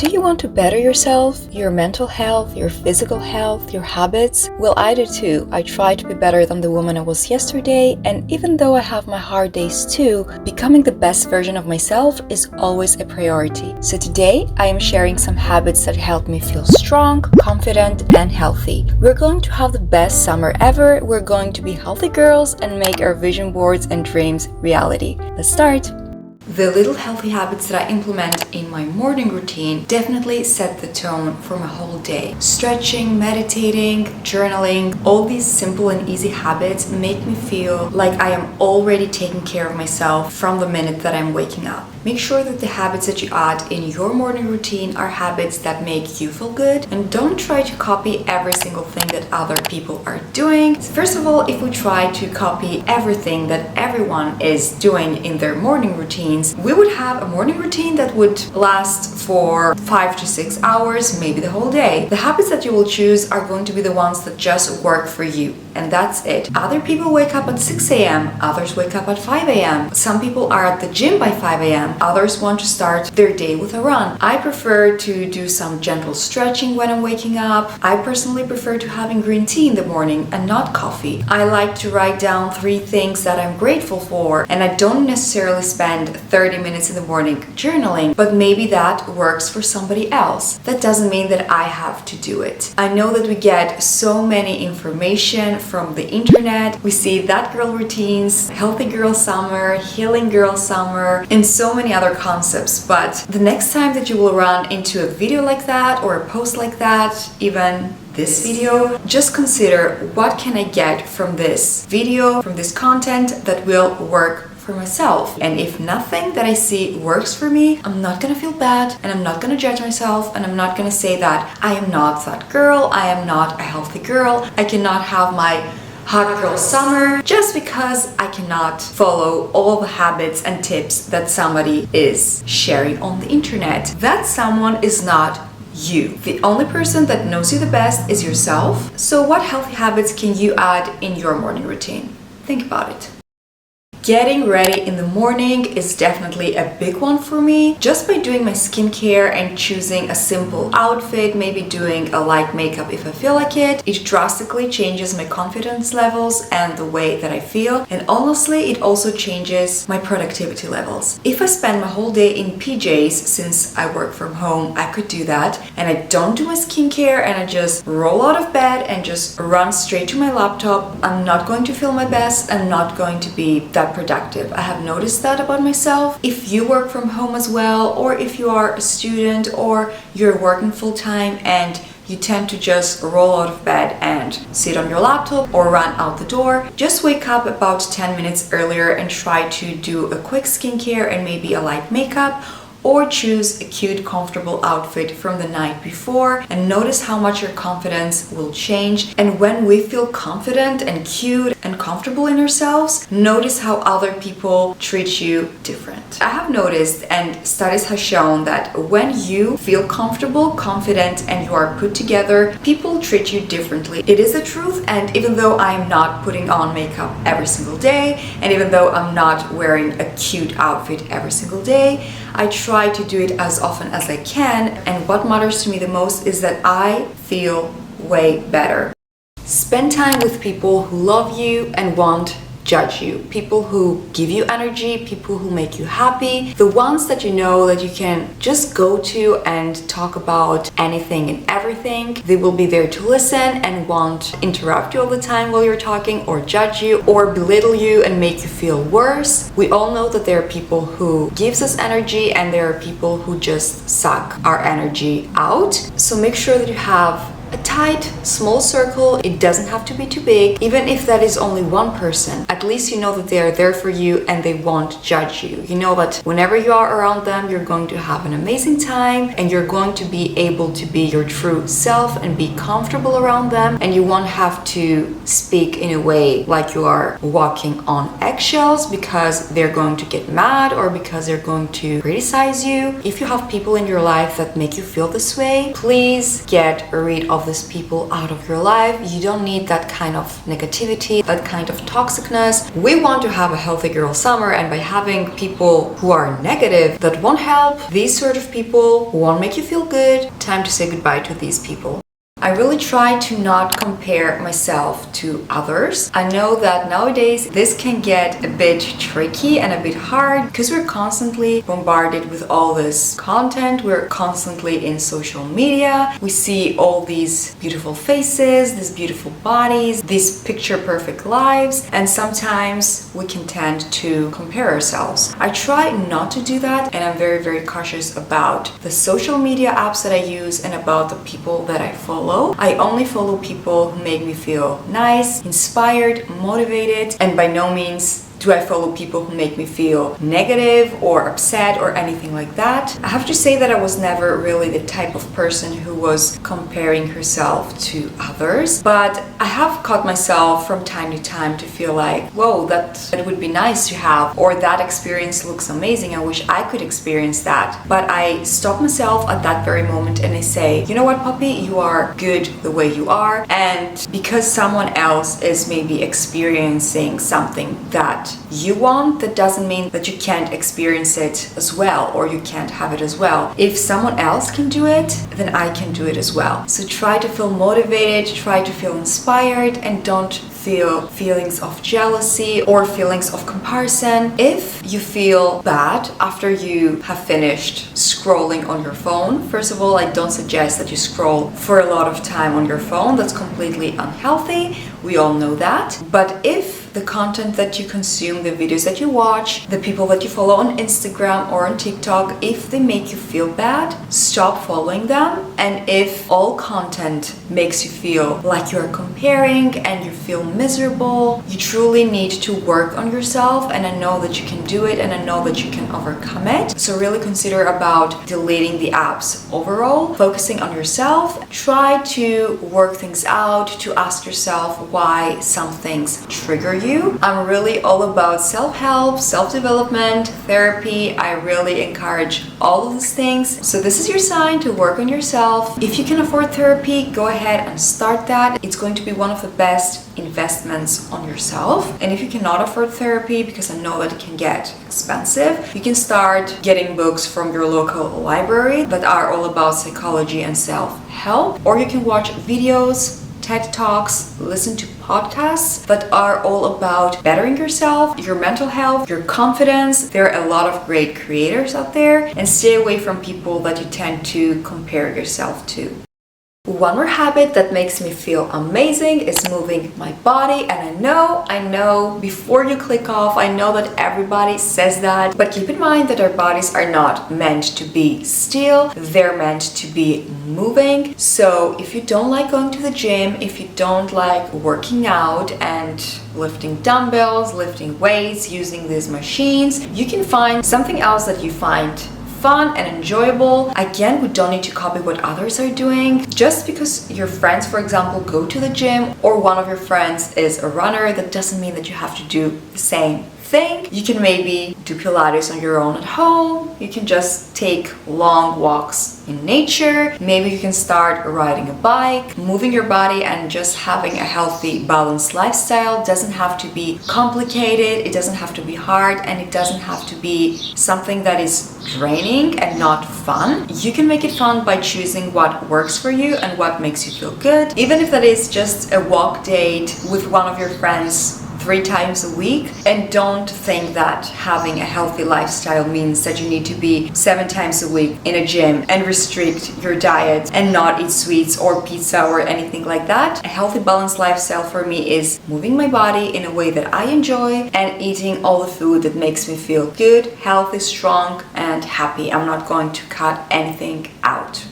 Do you want to better yourself, your mental health, your physical health, your habits? Well, I do too. I try to be better than the woman I was yesterday, and even though I have my hard days too, becoming the best version of myself is always a priority. So today, I am sharing some habits that help me feel strong, confident, and healthy. We're going to have the best summer ever. We're going to be healthy girls and make our vision boards and dreams reality. Let's start! The little healthy habits that I implement in my morning routine definitely set the tone for my whole day. Stretching, meditating, journaling, all these simple and easy habits make me feel like I am already taking care of myself from the minute that I'm waking up. Make sure that the habits that you add in your morning routine are habits that make you feel good, and don't try to copy every single thing that other people are doing. First of all, if we try to copy everything that everyone is doing in their morning routines, we would have a morning routine that would last for 5 to 6 hours, maybe the whole day. The habits that you will choose are going to be the ones that just work for you, and that's it. Other people wake up at 6 a.m., others wake up at 5 a.m. Some people are at the gym by 5 a.m. Others want to start their day with a run. I prefer to do some gentle stretching when I'm waking up. I personally prefer to having green tea in the morning and not coffee. I like to write down 3 things that I'm grateful for, and I don't necessarily spend 30 minutes in the morning journaling, but maybe that works for somebody else. That doesn't mean that I have to do it. I know that we get so many information from the internet. We see that girl routines, healthy girl summer, healing girl summer, and so many other concepts. But the next time that you will run into a video like that or a post like that, even this video, just consider, what can I get from this video, from this content that will work for myself? And if nothing that I see works for me, I'm not gonna feel bad, and I'm not gonna judge myself, and I'm not gonna say that I am not that girl, I am not a healthy girl, I cannot have my hot girl summer just because I cannot follow all the habits and tips that somebody is sharing on the internet. That someone is not you. The only person that knows you the best is yourself. So what healthy habits can you add in your morning routine? Think about it. Getting ready in the morning is definitely a big one for me. Just by doing my skincare and choosing a simple outfit, maybe doing a light makeup if I feel like it drastically changes my confidence levels and the way that I feel. And honestly, it also changes my productivity levels. If I spend my whole day in PJs, since I work from home, I could do that, and I don't do my skincare and I just roll out of bed and just run straight to my laptop, I'm not going to feel my best. I'm not going to be that productive. I have noticed that about myself. If you work from home as well, or if you are a student or you're working full-time and you tend to just roll out of bed and sit on your laptop or run out the door, just wake up about 10 minutes earlier and try to do a quick skincare and maybe a light makeup, or choose a cute, comfortable outfit from the night before, and notice how much your confidence will change. And when we feel confident and cute and comfortable in ourselves, notice how other people treat you different. I have noticed, and studies have shown, that when you feel comfortable, confident, and you are put together, people treat you differently. It is the truth, and even though I am not putting on makeup every single day, and even though I'm not wearing a cute outfit every single day, I try to do it as often as I can, and what matters to me the most is that I feel way better. Spend time with people who love you and won't judge you. People who give you energy, people who make you happy, the ones that you know that you can just go to and talk about anything and everything. They will be there to listen and won't interrupt you all the time while you're talking, or judge you, or belittle you and make you feel worse. We all know that there are people who gives us energy, and there are people who just suck our energy out. So make sure that you have a tight, small circle. It doesn't have to be too big. Even if that is only one person, at least you know that they are there for you and they won't judge you. You know that whenever you are around them, you're going to have an amazing time, and you're going to be able to be your true self and be comfortable around them, and you won't have to speak in a way like you are walking on eggshells because they're going to get mad or because they're going to criticize you. If you have people in your life that make you feel this way, please get rid of of these people out of your life. You don't need that kind of negativity, that kind of toxicness. We want to have a healthy girl summer, and by having people who are negative, that won't help, these sort of people who won't make you feel good, time to say goodbye to these people. I really try to not compare myself to others. I know that nowadays this can get a bit tricky and a bit hard because we're constantly bombarded with all this content. We're constantly in social media. We see all these beautiful faces, these beautiful bodies, these picture-perfect lives, and sometimes we can tend to compare ourselves. I try not to do that, and I'm very, very cautious about the social media apps that I use and about the people that I follow. I only follow people who make me feel nice, inspired, motivated, and by no means do I follow people who make me feel negative or upset or anything like that. I have to say that I was never really the type of person who was comparing herself to others, but I have caught myself from time to time to feel like, whoa, that would be nice to have, or that experience looks amazing, I wish I could experience that. But I stop myself at that very moment and I say, you know what, puppy, you are good the way you are, and because someone else is maybe experiencing something that you want, that doesn't mean that you can't experience it as well, or you can't have it as well. If someone else can do it, then I can do it as well. So try to feel motivated, try to feel inspired, and don't feel feelings of jealousy or feelings of comparison. If you feel bad after you have finished scrolling on your phone, first of all, I don't suggest that you scroll for a lot of time on your phone. That's completely unhealthy. We all know that. But if the content that you consume, the videos that you watch, the people that you follow on Instagram or on TikTok, if they make you feel bad, stop following them. And if all content makes you feel like you're comparing and you feel miserable, you truly need to work on yourself, and I know that you can do it, and I know that you can overcome it. So really consider about deleting the apps overall, focusing on yourself. Try to work things out, to ask yourself why some things trigger you. I'm really all about self-help, self-development, therapy. I really encourage all of these things. So this is your sign to work on yourself. If you can afford therapy, go ahead and start that. It's going to be one of the best investments on yourself. And if you cannot afford therapy, because I know that it can get expensive, you can start getting books from your local library that are all about psychology and self-help, or you can watch videos, TED Talks, listen to podcasts that are all about bettering yourself, your mental health, your confidence. There are a lot of great creators out there, and stay away from people that you tend to compare yourself to. One more habit that makes me feel amazing is moving my body, and I know, before you click off, I know that everybody says that, but keep in mind that our bodies are not meant to be still, they're meant to be moving. So if you don't like going to the gym, if you don't like working out and lifting dumbbells, lifting weights, using these machines, you can find something else that you find fun and enjoyable. Again, we don't need to copy what others are doing. Just because your friends, for example, go to the gym, or one of your friends is a runner, that doesn't mean that you have to do the same thing. You can maybe do Pilates on your own at home. You can just take long walks in nature. Maybe you can start riding a bike. Moving your body and just having a healthy, balanced lifestyle doesn't have to be complicated, it doesn't have to be hard, and it doesn't have to be something that is draining and not fun. You can make it fun by choosing what works for you and what makes you feel good. Even if that is just a walk date with one of your friends 3 times a week. And don't think that having a healthy lifestyle means that you need to be 7 times a week in a gym and restrict your diet and not eat sweets or pizza or anything like that. A healthy, balanced lifestyle for me is moving my body in a way that I enjoy and eating all the food that makes me feel good, healthy, strong, and happy. I'm not going to cut anything out.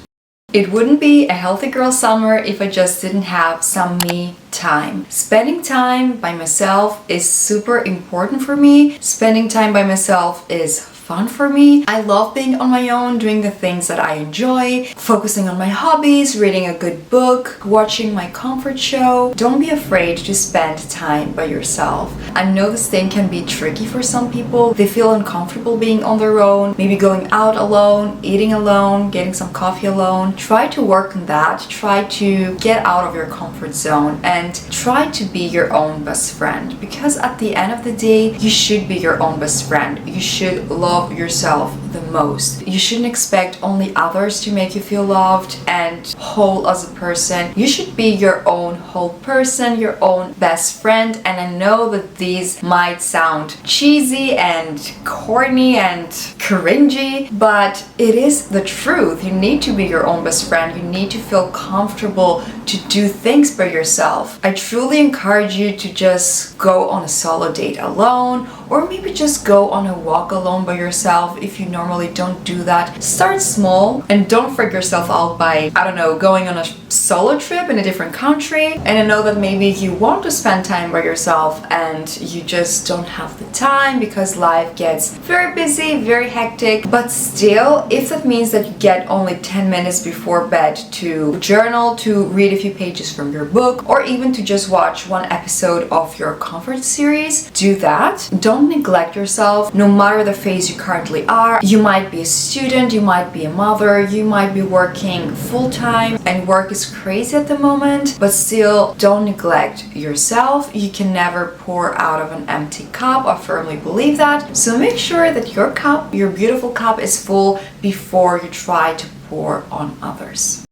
It wouldn't be a healthy girl summer if I just didn't have some me time. Spending time by myself is super important for me. Spending time by myself is fun for me. I love being on my own, doing the things that I enjoy, focusing on my hobbies, reading a good book, watching my comfort show. Don't be afraid to spend time by yourself. I know this thing can be tricky for some people. They feel uncomfortable being on their own, maybe going out alone, eating alone, getting some coffee alone. Try to work on that. Try to get out of your comfort zone and try to be your own best friend, because at the end of the day, you should be your own best friend. You should love yourself the most. You shouldn't expect only others to make you feel loved and whole as a person. You should be your own whole person, your own best friend. And I know that these might sound cheesy and corny and cringy, but it is the truth. You need to be your own best friend. You need to feel comfortable to do things by yourself. I truly encourage you to just go on a solo date alone, or maybe just go on a walk alone by yourself if you normally don't do that. Start small and don't freak yourself out by, I don't know, going on a solo trip in a different country. And I know that maybe you want to spend time by yourself and you just don't have the time because life gets very busy, very hectic. But still, if that means that you get only 10 minutes before bed to journal, to read a few pages from your book, or even to just watch one episode of your comfort series, do that. Don't neglect yourself, no matter the phase you currently are. You might be a student, you might be a mother, you might be working full-time, and work is crazy at the moment, but still don't neglect yourself. You can never pour out of an empty cup. I firmly believe that. So make sure that your cup, your beautiful cup, is full before you try to pour on others.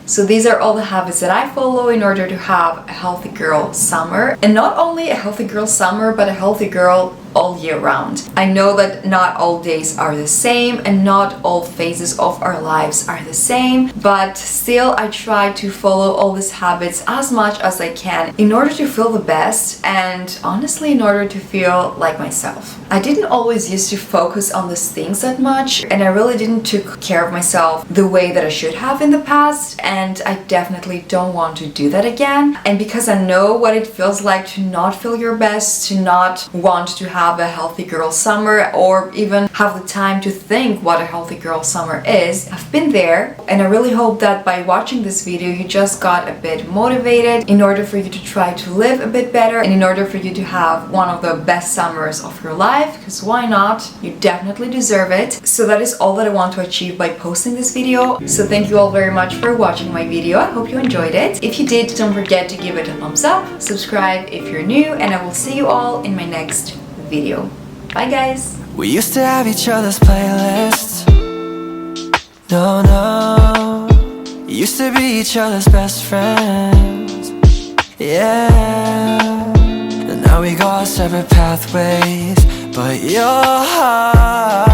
So these are all the habits that I follow in order to have a healthy girl summer. And not only a healthy girl summer, but a healthy girl all year round. I know that not all days are the same and not all phases of our lives are the same, but still I try to follow all these habits as much as I can in order to feel the best and honestly in order to feel like myself. I didn't always used to focus on these things that much, and I really didn't take care of myself the way that I should have in the past, and I definitely don't want to do that again. And because I know what it feels like to not feel your best, to not want to have a healthy girl summer, or even have the time to think what a healthy girl summer is. I've been there, and I really hope that by watching this video you just got a bit motivated in order for you to try to live a bit better and in order for you to have one of the best summers of your life, because why not? You definitely deserve it. So that is all that I want to achieve by posting this video. So thank you all very much for watching my video. I hope you enjoyed it. If you did, don't forget to give it a thumbs up, subscribe if you're new, and I will see you all in my next video. Bye guys! We used to have each other's playlists. No, no. Used to be each other's best friends. Yeah. And now we go our separate pathways, but your heart